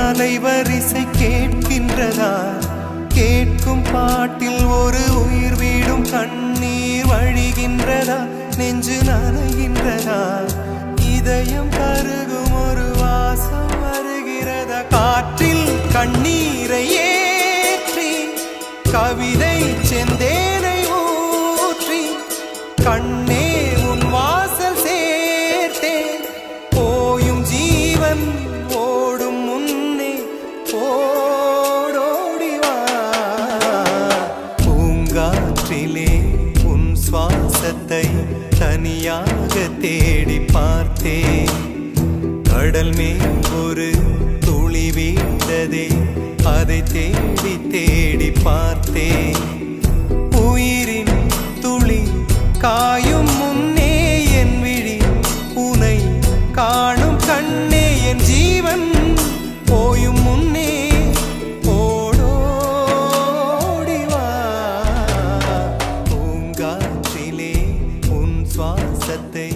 அலைவரிசை கேட்கின்றதா? கேட்கும் பாட்டில் ஒரு உயிர் வீடும் கண்ணீர் வழிகின்றதா? நெஞ்சு நனைகின்றதா? இதயம் கருகும் ஒரு வாசம் வருகிறதா? காற்றில் கண்ணீரை ஏற்றி கவிதை செந்தேனை ஊற்றி கண்ணே உன் வாசல் சேர்த்தேன். போயும் ஜீவன் ஓடும் முன்னே ஓடோடிவா. பூங்காற்றிலே உன் சுவாசத்தை தனியாக தேடி பார்த்தேன். கடல் மேல் ஒரு துளி வீழ்ந்ததே, அதை தேடி தேடி பார்த்தேன். உயிரின் துளி காயும் முன்னே என் விழி உனை காணும் கண்ணே. என் ஜீவன் போயும் முன்னே ஓடோடிவா. பூங்காற்றிலே உன் சுவாசத்தை